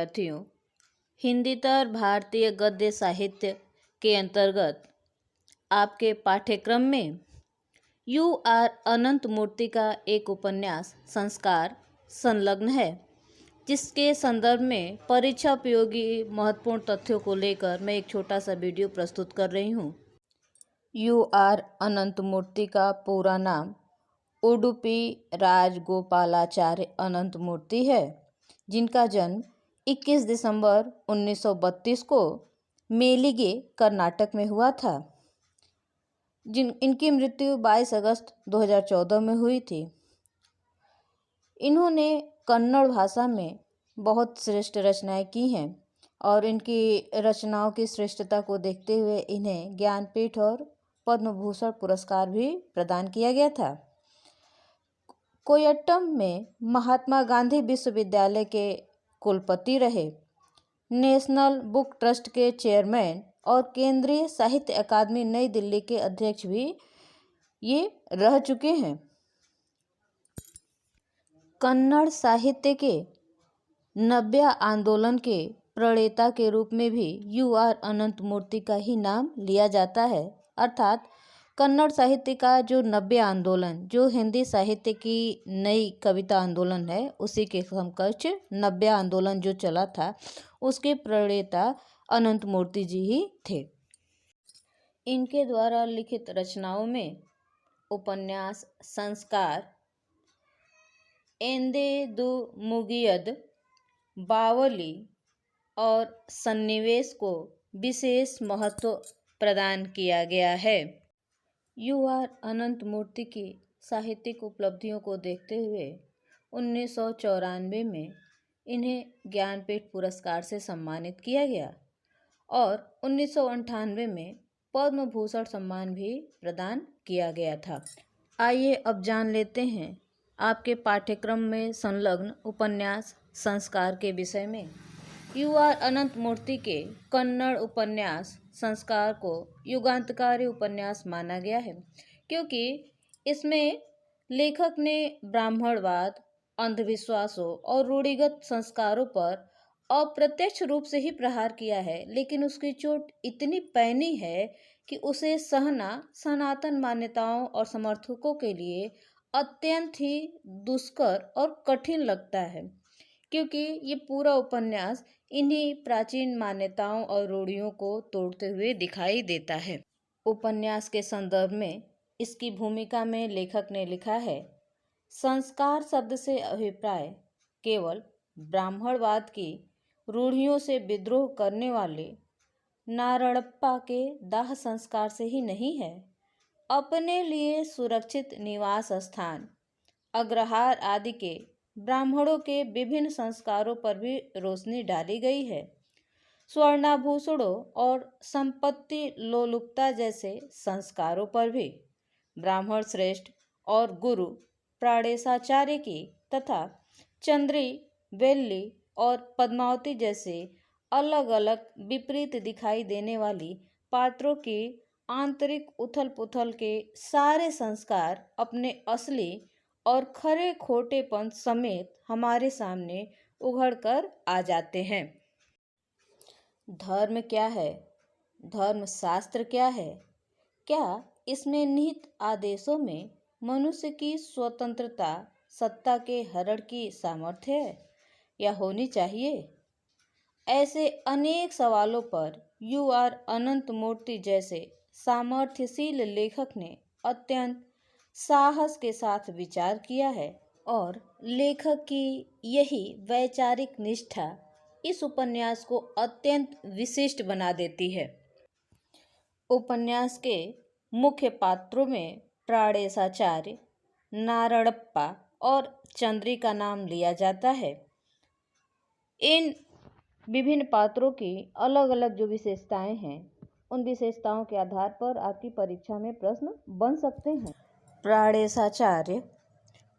विद्यार्थियों, हिंदीतर भारतीय गद्य साहित्य के अंतर्गत आपके पाठ्यक्रम में यू आर अनंत मूर्ति का एक उपन्यास संस्कार संलग्न है, जिसके संदर्भ में परीक्षा उपयोगी महत्वपूर्ण तथ्यों को लेकर मैं एक छोटा सा वीडियो प्रस्तुत कर रही हूँ। यू आर अनंत मूर्ति का पूरा नाम उडुपी राजगोपालाचार्य अनंत मूर्ति है, जिनका जन्म 21 दिसंबर 1932 को मेलिगे, कर्नाटक में हुआ था। इनकी मृत्यु 22 अगस्त 2014 में हुई थी। इन्होंने कन्नड़ भाषा में बहुत श्रेष्ठ रचनाएं की हैं और इनकी रचनाओं की श्रेष्ठता को देखते हुए इन्हें ज्ञानपीठ और पद्म भूषण पुरस्कार भी प्रदान किया गया था। कोयट्टम में महात्मा गांधी विश्वविद्यालय के कुलपति रहे, नेशनल बुक ट्रस्ट के चेयरमैन और केंद्रीय साहित्य अकादमी नई दिल्ली के अध्यक्ष भी ये रह चुके हैं। कन्नड़ साहित्य के नव्य आंदोलन के प्रणेता के रूप में भी यू आर अनंत मूर्ति का ही नाम लिया जाता है। अर्थात कन्नड़ साहित्य का जो नव्य आंदोलन, जो हिंदी साहित्य की नई कविता आंदोलन है, उसी के समकक्ष नव्य आंदोलन जो चला था, उसके प्रणेता अनंत मूर्ति जी ही थे। इनके द्वारा लिखित रचनाओं में उपन्यास संस्कार, एंदे दु मुगियद, बावली और सन्निवेश को विशेष महत्व प्रदान किया गया है। यू आर अनंत मूर्ति की साहित्यिक उपलब्धियों को देखते हुए 1994 में इन्हें ज्ञानपीठ पुरस्कार से सम्मानित किया गया और 1998 में पद्म भूषण सम्मान भी प्रदान किया गया था। आइए अब जान लेते हैं आपके पाठ्यक्रम में संलग्न उपन्यास संस्कार के विषय में। यू आर अनंत मूर्ति के कन्नड़ उपन्यास संस्कार को युगांतकारी उपन्यास माना गया है, क्योंकि इसमें लेखक ने ब्राह्मणवाद, अंधविश्वासों और रूढ़िगत संस्कारों पर अप्रत्यक्ष रूप से ही प्रहार किया है, लेकिन उसकी चोट इतनी पैनी है कि उसे सहना सनातन मान्यताओं और समर्थकों के लिए अत्यंत ही दुष्कर और कठिन लगता है, क्योंकि ये पूरा उपन्यास इन्हीं प्राचीन मान्यताओं और रूढ़ियों को तोड़ते हुए दिखाई देता है। उपन्यास के संदर्भ में इसकी भूमिका में लेखक ने लिखा है, संस्कार शब्द से अभिप्राय केवल ब्राह्मणवाद की रूढ़ियों से विद्रोह करने वाले नारायणप्पा के दाह संस्कार से ही नहीं है। अपने लिए सुरक्षित निवास स्थान, अग्रहार आदि के ब्राह्मणों के विभिन्न संस्कारों पर भी रोशनी डाली गई है। स्वर्णाभूषणों और संपत्ति लोलुपता जैसे संस्कारों पर भी ब्राह्मण श्रेष्ठ और गुरु प्राणेशाचार्य की तथा चंद्री, वेल्ली और पद्मावती जैसे अलग अलग विपरीत दिखाई देने वाली पात्रों की आंतरिक उथल पुथल के सारे संस्कार अपने असली और खरे खोटेपन समेत हमारे सामने उघड़ कर आ जाते हैं। धर्म क्या है? धर्म शास्त्र क्या है? क्या इसमें निहित आदेशों में मनुष्य की स्वतंत्रता, सत्ता के हरण की सामर्थ्य है या होनी चाहिए? ऐसे अनेक सवालों पर यू आर अनंत मूर्ति जैसे सामर्थ्यशील लेखक ने अत्यंत साहस के साथ विचार किया है और लेखक की यही वैचारिक निष्ठा इस उपन्यास को अत्यंत विशिष्ट बना देती है। उपन्यास के मुख्य पात्रों में प्राणेशाचार्य, नारायणप्पा और चंद्री का नाम लिया जाता है। इन विभिन्न पात्रों की अलग अलग जो विशेषताएं हैं, उन विशेषताओं के आधार पर आपकी परीक्षा में प्रश्न बन सकते हैं। प्राणेशाचार्य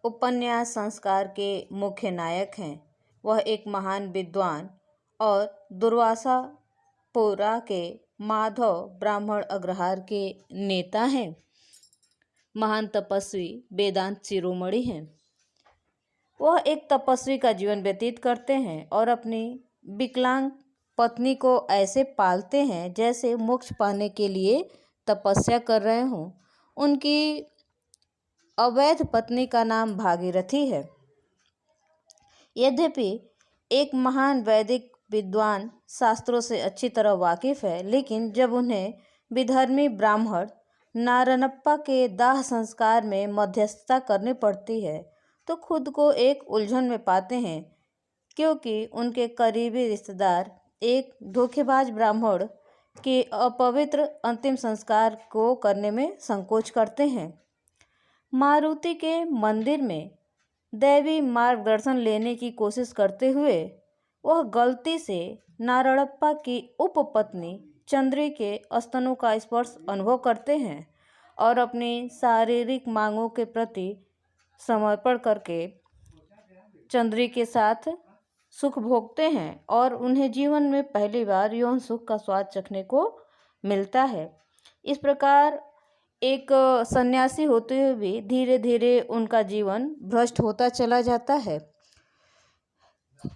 उपन्यास संस्कार के मुख्य नायक हैं। वह एक महान विद्वान और दुर्वासा पुरा के माधव ब्राह्मण अग्रहार के नेता हैं। महान तपस्वी वेदांत शिरोमणि हैं। वह एक तपस्वी का जीवन व्यतीत करते हैं और अपनी विकलांग पत्नी को ऐसे पालते हैं जैसे मोक्ष पाने के लिए तपस्या कर रहे हों। उनकी अवैध पत्नी का नाम भागीरथी है। यद्यपि एक महान वैदिक विद्वान शास्त्रों से अच्छी तरह वाकिफ है, लेकिन जब उन्हें विधर्मी ब्राह्मण नारायणप्पा के दाह संस्कार में मध्यस्थता करनी पड़ती है तो खुद को एक उलझन में पाते हैं, क्योंकि उनके करीबी रिश्तेदार एक धोखेबाज ब्राह्मण के अपवित्र अंतिम संस्कार को करने में संकोच करते हैं। मारुति के मंदिर में दैवी मार्गदर्शन लेने की कोशिश करते हुए वह गलती से नारायणप्पा की उपपत्नी चंद्री के स्तनों का स्पर्श अनुभव करते हैं और अपनी शारीरिक मांगों के प्रति समर्पण करके चंद्री के साथ सुख भोगते हैं और उन्हें जीवन में पहली बार यौन सुख का स्वाद चखने को मिलता है। इस प्रकार एक सन्यासी होते हुए भी धीरे धीरे उनका जीवन भ्रष्ट होता चला जाता है।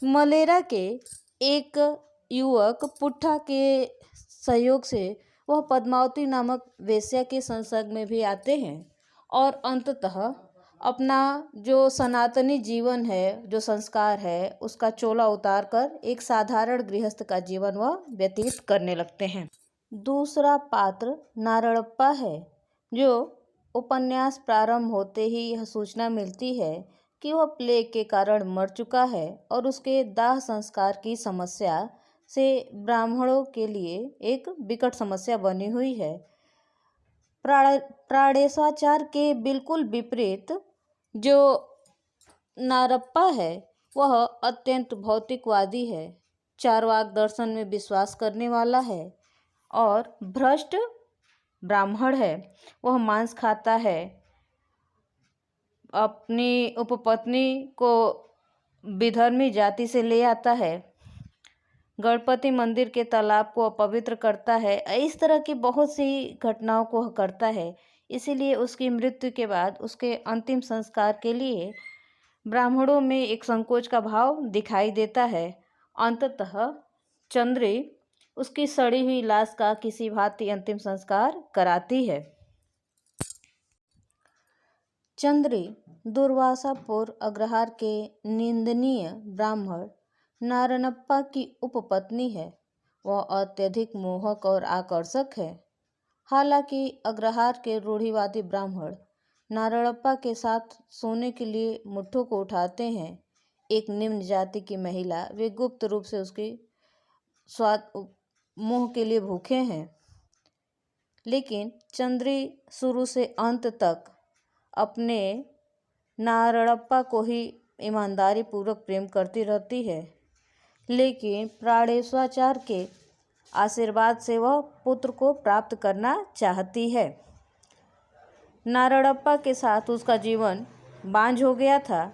मलेरा के एक युवक पुट्ठा के सहयोग से वह पद्मावती नामक वेश्या के संसर्ग में भी आते हैं और अंततः अपना जो सनातनी जीवन है, जो संस्कार है, उसका चोला उतार कर एक साधारण गृहस्थ का जीवन वह व्यतीत करने लगते हैं। दूसरा पात्र नारायणप्पा है, जो उपन्यास प्रारंभ होते ही यह सूचना मिलती है कि वह प्लेग के कारण मर चुका है और उसके दाह संस्कार की समस्या से ब्राह्मणों के लिए एक विकट समस्या बनी हुई है। प्राणेशाचार के बिल्कुल विपरीत जो नारप्पा है वह अत्यंत भौतिकवादी है, चार्वाक दर्शन में विश्वास करने वाला है और भ्रष्ट ब्राह्मण है। वह मांस खाता है, अपनी उपपत्नी को विधर्मी जाति से ले आता है, गणपति मंदिर के तालाब को अपवित्र करता है। इस तरह की बहुत सी घटनाओं को वह करता है। इसीलिए उसकी मृत्यु के बाद उसके अंतिम संस्कार के लिए ब्राह्मणों में एक संकोच का भाव दिखाई देता है। अंततः चंद्री उसकी सड़ी हुई लाश का किसी भांति अंतिम संस्कार कराती है। चंद्री दुर्वासापुर अग्रहार के निंदनीय ब्राह्मण नारायणप्पा की उपपत्नी है। वह अत्यधिक मोहक और आकर्षक है। हालांकि अग्रहार के रूढ़िवादी ब्राह्मण नारायणप्पा के साथ सोने के लिए मुट्ठों को उठाते हैं। एक निम्न जाति की महिला, वे गुप्त रूप से उसकी स्वाद मोह के लिए भूखे हैं। लेकिन चंद्री शुरू से अंत तक अपने नारायणप्पा को ही ईमानदारी पूर्वक प्रेम करती रहती है, लेकिन प्राणेशाचार के आशीर्वाद से वह पुत्र को प्राप्त करना चाहती है। नारायणप्पा के साथ उसका जीवन बांझ हो गया था।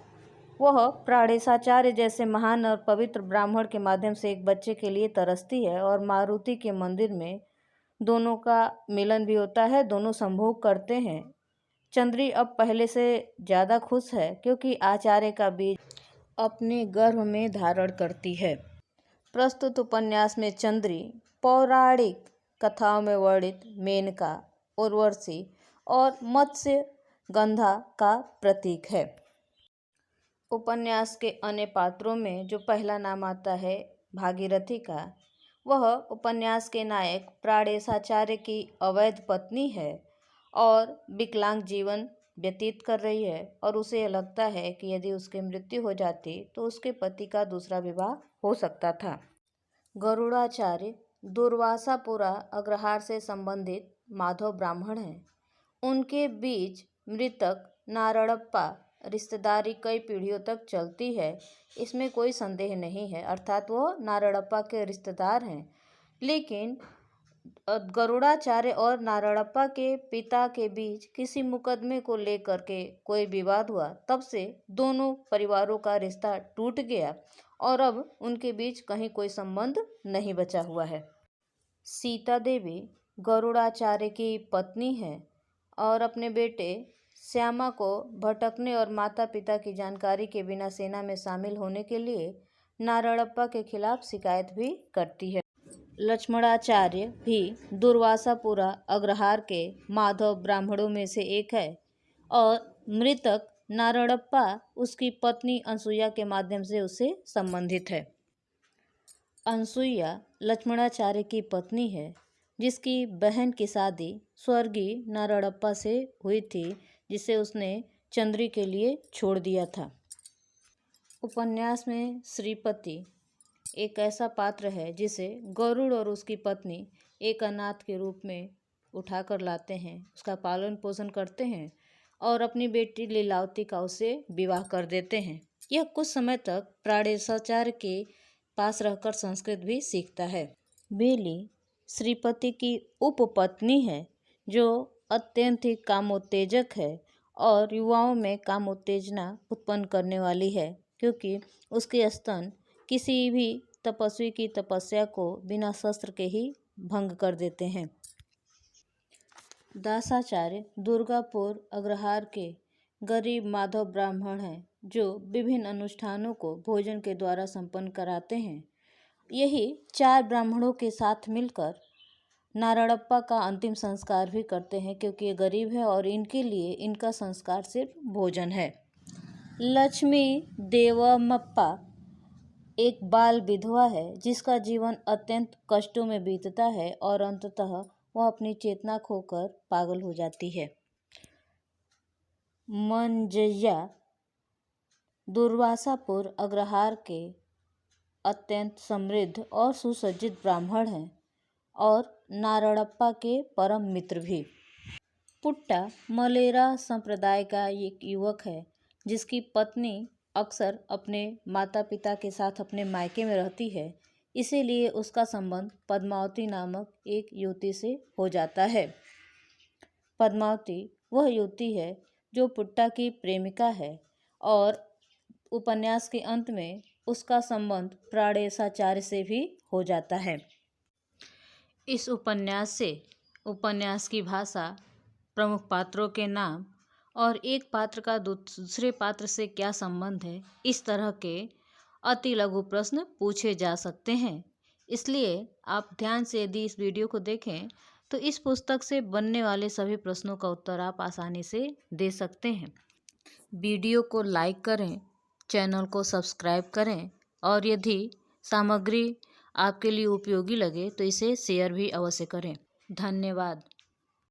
वह प्राणेशाचार्य जैसे महान और पवित्र ब्राह्मण के माध्यम से एक बच्चे के लिए तरसती है और मारुति के मंदिर में दोनों का मिलन भी होता है, दोनों संभोग करते हैं। चंद्री अब पहले से ज़्यादा खुश है क्योंकि आचार्य का बीज अपने गर्भ में धारण करती है। प्रस्तुत उपन्यास में चंद्री पौराणिक कथाओं में वर्णित मेनका, उर्वशी और मत्स्य गंधा का प्रतीक है। उपन्यास के अन्य पात्रों में जो पहला नाम आता है भागीरथी का, वह उपन्यास के नायक प्राणेशाचार्य की अवैध पत्नी है और विकलांग जीवन व्यतीत कर रही है और उसे यह लगता है कि यदि उसकी मृत्यु हो जाती तो उसके पति का दूसरा विवाह हो सकता था। गरुड़ाचार्य दुर्वासापुरा अग्रहार से संबंधित माधव ब्राह्मण हैं। उनके बीच मृतक नारायणप्पा रिश्तेदारी कई पीढ़ियों तक चलती है, इसमें कोई संदेह नहीं है, अर्थात वो नारायणप्पा के रिश्तेदार हैं। लेकिन गरुड़ाचार्य और नारायणप्पा के पिता के बीच किसी मुकदमे को लेकर के कोई विवाद हुआ, तब से दोनों परिवारों का रिश्ता टूट गया और अब उनके बीच कहीं कोई संबंध नहीं बचा हुआ है। सीता देवी गरुड़ाचार्य की पत्नी है और अपने बेटे श्यामा को भटकने और माता पिता की जानकारी के बिना सेना में शामिल होने के लिए नारायणप्पा के खिलाफ शिकायत भी करती है। लक्ष्मणाचार्य भी दुर्वासापुरा अग्रहार के माधव ब्राह्मणों में से एक है और मृतक नारायणप्पा उसकी पत्नी अनसुईया के माध्यम से उससे संबंधित है। अनसुईया लक्ष्मणाचार्य की पत्नी है, जिसकी बहन की शादी स्वर्गीय नारायणप्पा से हुई थी, जिसे उसने चंद्री के लिए छोड़ दिया था। उपन्यास में श्रीपति एक ऐसा पात्र है जिसे गरुड़ और उसकी पत्नी एक अनाथ के रूप में उठाकर लाते हैं, उसका पालन पोषण करते हैं और अपनी बेटी लीलावती का उससे विवाह कर देते हैं। यह कुछ समय तक प्राणेशाचार्य के पास रहकर संस्कृत भी सीखता है। बेली श्रीपति की उपपत्नी है, जो अत्यंत ही कामोत्तेजक है और युवाओं में कामोत्तेजना उत्पन्न करने वाली है, क्योंकि उसके स्तन किसी भी तपस्वी की तपस्या को बिना शस्त्र के ही भंग कर देते हैं। दासाचार्य दुर्गापुर अग्रहार के गरीब माधव ब्राह्मण हैं, जो विभिन्न अनुष्ठानों को भोजन के द्वारा संपन्न कराते हैं। यही 4 ब्राह्मणों के साथ मिलकर नारायणप्पा का अंतिम संस्कार भी करते हैं, क्योंकि ये गरीब है और इनके लिए इनका संस्कार सिर्फ भोजन है। लक्ष्मी देवम्मप्पा एक बाल विधवा है, जिसका जीवन अत्यंत कष्टों में बीतता है और अंततः वह अपनी चेतना खोकर पागल हो जाती है। मंजय्या दुर्वासापुर अग्रहार के अत्यंत समृद्ध और सुसज्जित ब्राह्मण हैं और नारायणप्पा के परम मित्र भी। पुट्टा मलेरा संप्रदाय का एक युवक है, जिसकी पत्नी अक्सर अपने माता पिता के साथ अपने मायके में रहती है, इसीलिए उसका संबंध पद्मावती नामक एक युवती से हो जाता है। पद्मावती वह युवती है जो पुट्टा की प्रेमिका है और उपन्यास के अंत में उसका संबंध प्राणेशाचार्य से भी हो जाता है। इस उपन्यास से उपन्यास की भाषा, प्रमुख पात्रों के नाम और एक पात्र का दूसरे पात्र से क्या संबंध है, इस तरह के अति लघु प्रश्न पूछे जा सकते हैं। इसलिए आप ध्यान से यदि इस वीडियो को देखें तो इस पुस्तक से बनने वाले सभी प्रश्नों का उत्तर आप आसानी से दे सकते हैं। वीडियो को लाइक करें, चैनल को सब्सक्राइब करें और यदि सामग्री आपके लिए उपयोगी लगे तो इसे शेयर भी अवश्य करें। धन्यवाद।